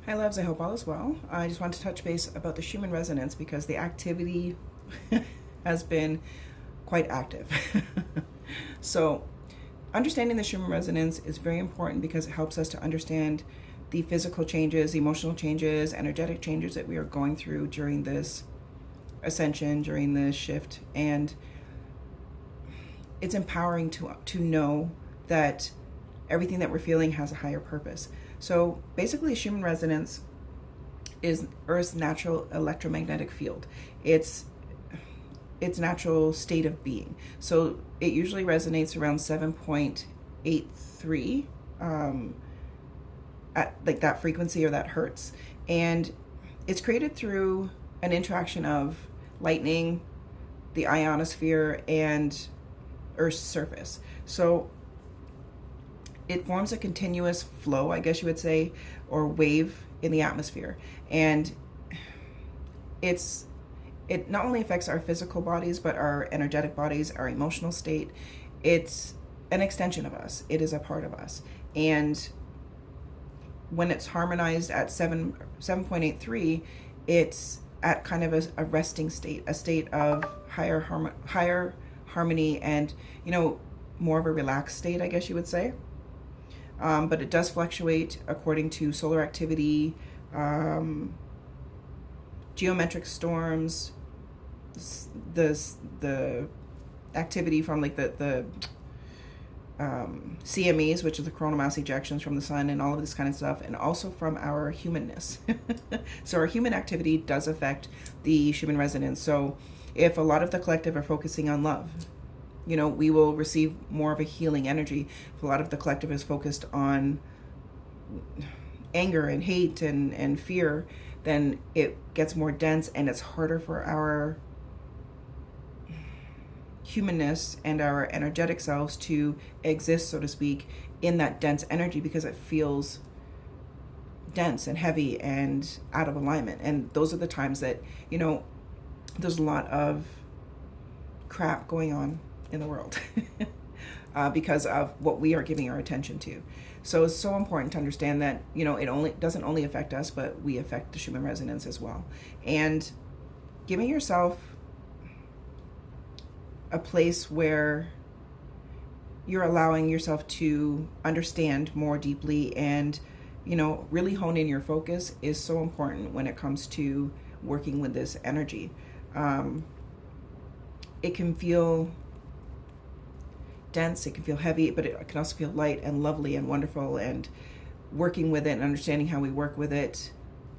Hi, loves. I hope all is well. I just wanted to touch base about the Schumann Resonance because the activity has been quite active. So, understanding the Schumann Resonance is very important because it helps us to understand the physical changes, emotional changes, energetic changes that we are going through during this ascension, during this shift. And it's empowering to know that everything that we're feeling has a higher purpose. So basically, Schumann resonance is Earth's natural electromagnetic field. It's its natural state of being. So it usually resonates around 7.83 at like that frequency or that hertz, and it's created through an interaction of lightning, the ionosphere, and Earth's surface. So it forms a continuous flow, I guess you would say, or wave in the atmosphere. And it not only affects our physical bodies, but our energetic bodies, our emotional state. It's an extension of us. It is a part of us. And when it's harmonized at 7.83, it's at kind of a resting state, a state of higher harmony, and more of a relaxed state, I guess you would say. But it does fluctuate according to solar activity, geometric storms, the activity from like the CMEs, which is the coronal mass ejections from the sun, and all of this kind of stuff, and also from our humanness. So our human activity does affect the Schumann resonance. So if a lot of the collective are focusing on love, we will receive more of a healing energy. If a lot of the collective is focused on anger and hate and fear, then it gets more dense, and it's harder for our humanness and our energetic selves to exist, so to speak, in that dense energy, because it feels dense and heavy and out of alignment. And those are the times that there's a lot of crap going on in the world because of what we are giving our attention to. So it's so important to understand that it doesn't only affect us, but we affect the Schumann resonance as well. And giving yourself a place where you're allowing yourself to understand more deeply and really hone in your focus is so important when it comes to working with this energy. It can feel dense, it can feel heavy, but it can also feel light and lovely and wonderful, and working with it and understanding how we work with it.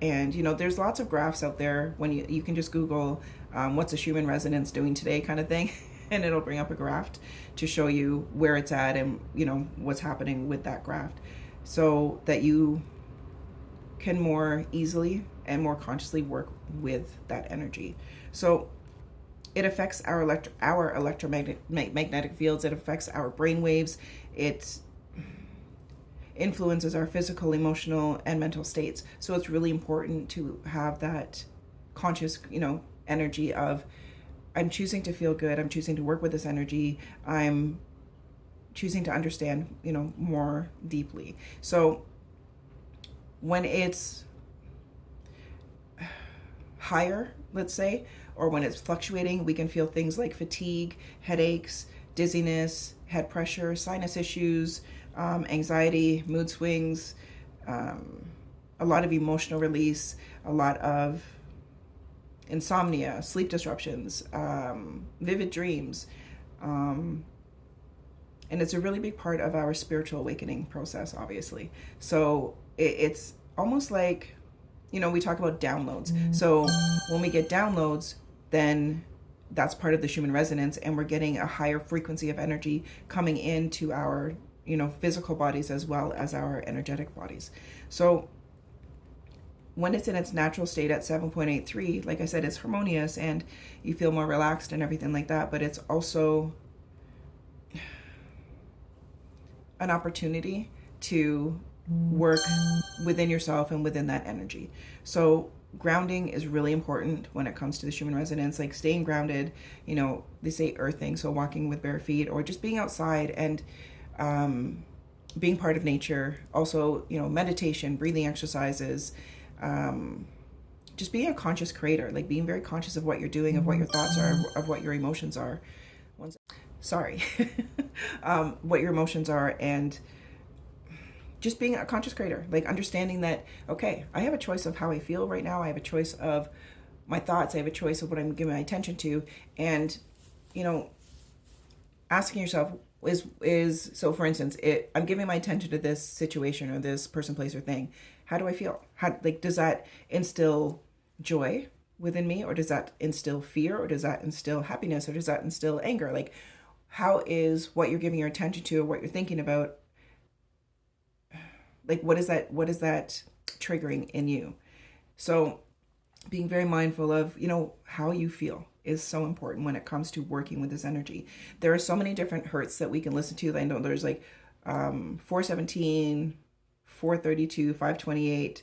And there's lots of graphs out there. When you can just Google what's a Schumann resonance doing today kind of thing, and it'll bring up a graph to show you where it's at and what's happening with that graph, so that you can more easily and more consciously work with that energy. So it affects our electromagnetic fields. It affects our brain waves. It influences our physical, emotional, and mental states. So it's really important to have that conscious, energy of, I'm choosing to feel good. I'm choosing to work with this energy. I'm choosing to understand, more deeply. So when it's higher, let's say, or when it's fluctuating, we can feel things like fatigue, headaches, dizziness, head pressure, sinus issues, anxiety, mood swings, a lot of emotional release, a lot of insomnia, sleep disruptions, vivid dreams. And it's a really big part of our spiritual awakening process, obviously. So it's almost like, we talk about downloads. So when we get downloads, then that's part of the Schumann resonance, and we're getting a higher frequency of energy coming into our, physical bodies as well as our energetic bodies. So when it's in its natural state at 7.83, like I said, it's harmonious and you feel more relaxed and everything like that, but it's also an opportunity to work within yourself and within that energy. So grounding is really important when it comes to the Schumann resonance, like staying grounded. They say earthing, so walking with bare feet, or just being outside and being part of nature, also, meditation, breathing exercises, just being a conscious creator, like being very conscious of what you're doing, of what your thoughts are, of what your emotions are. Sorry. What your emotions are, and just being a conscious creator, like understanding that, okay, I have a choice of how I feel right now. I have a choice of my thoughts. I have a choice of what I'm giving my attention to. And, asking yourself is so, for instance, I'm giving my attention to this situation or this person, place, or thing. How do I feel? Does that instill joy within me, or does that instill fear, or does that instill happiness, or does that instill anger? Like, how is what you're giving your attention to, or what you're thinking about, like, what is that triggering in you? So being very mindful of, how you feel is so important when it comes to working with this energy. There are so many different hertz that we can listen to. I know there's like 417, 432, 528,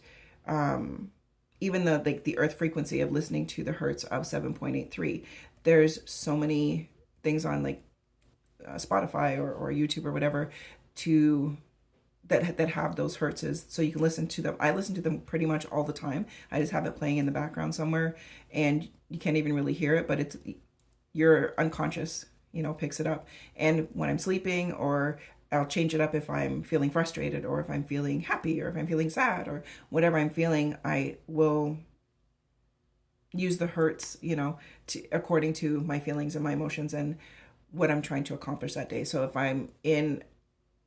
even the earth frequency of listening to the hertz of 7.83. There's so many things on like Spotify or YouTube or whatever to that have those hertzes, so you can listen to them. I listen to them pretty much all the time. I just have it playing in the background somewhere, and you can't even really hear it, but it's your unconscious, picks it up. And when I'm sleeping, or I'll change it up if I'm feeling frustrated, or if I'm feeling happy, or if I'm feeling sad, or whatever I'm feeling, I will use the hertz, according to my feelings and my emotions and what I'm trying to accomplish that day. So if I'm in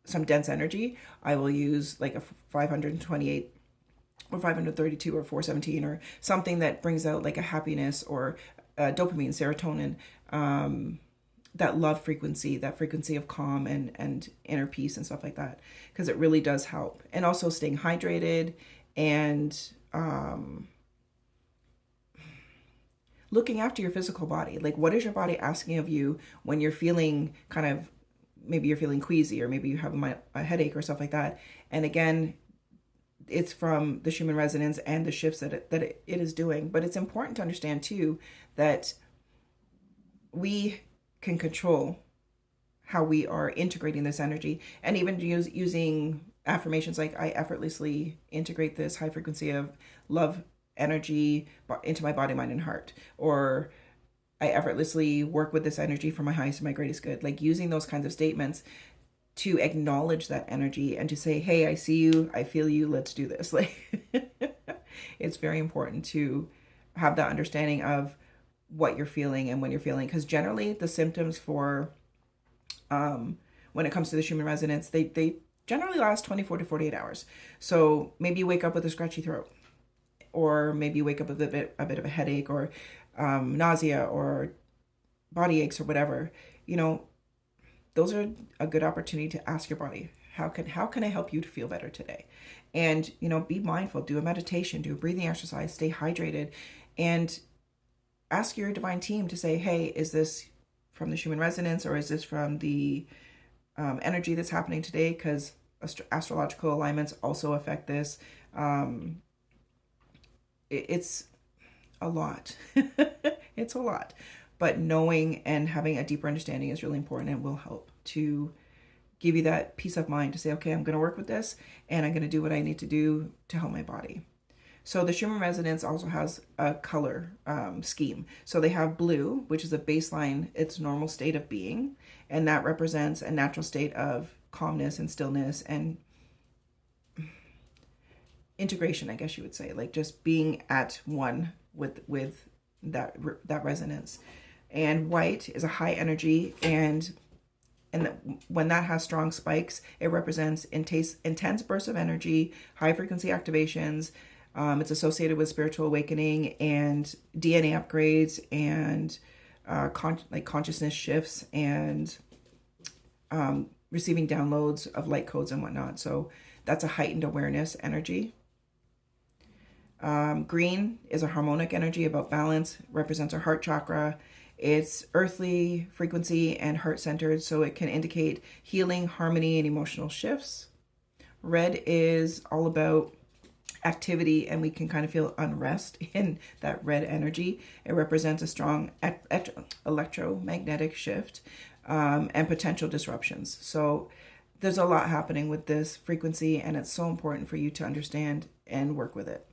some dense energy, I will use like a 528 or 532 or 417 or something that brings out like a happiness, or dopamine, serotonin, that love frequency, that frequency of calm and inner peace and stuff like that, because it really does help. And also staying hydrated, and looking after your physical body. Like, what is your body asking of you when you're feeling kind of, maybe you're feeling queasy, or maybe you have a headache or stuff like that. And again, it's from the Schumann Resonance and the shifts that it is doing. But it's important to understand too that we can control how we are integrating this energy, and even using affirmations like, I effortlessly integrate this high frequency of love energy into my body, mind, and heart, or I effortlessly work with this energy for my highest and my greatest good. Like, using those kinds of statements to acknowledge that energy and to say, hey, I see you, I feel you, let's do this. Like, it's very important to have that understanding of what you're feeling and when you're feeling, because generally the symptoms for when it comes to the Schumann Resonance, they generally last 24 to 48 hours. So maybe you wake up with a scratchy throat, or maybe you wake up with a bit of a headache, or nausea, or body aches, or whatever. Those are a good opportunity to ask your body, how can I help you to feel better today? And be mindful, do a meditation, do a breathing exercise, stay hydrated, and ask your divine team to say, hey, is this from the Schumann Resonance, or is this from the energy that's happening today? Because astrological alignments also affect this. It's a lot. It's a lot. But knowing and having a deeper understanding is really important, and will help to give you that peace of mind to say, okay, I'm going to work with this, and I'm going to do what I need to do to help my body. So the Schumann Resonance also has a color scheme. So they have blue, which is a baseline, its normal state of being, and that represents a natural state of calmness and stillness and integration, I guess you would say, like just being at one with that resonance. And white is a high energy, and when that has strong spikes, it represents intense bursts of energy, high frequency activations. It's associated with spiritual awakening and DNA upgrades, and consciousness shifts, and receiving downloads of light codes and whatnot. So that's a heightened awareness energy. Green is a harmonic energy about balance, represents our heart chakra. It's earthly frequency and heart centered, so it can indicate healing, harmony, and emotional shifts. Red is all about activity, and we can kind of feel unrest in that red energy. It represents a strong electromagnetic shift and potential disruptions. So there's a lot happening with this frequency, and it's so important for you to understand and work with it.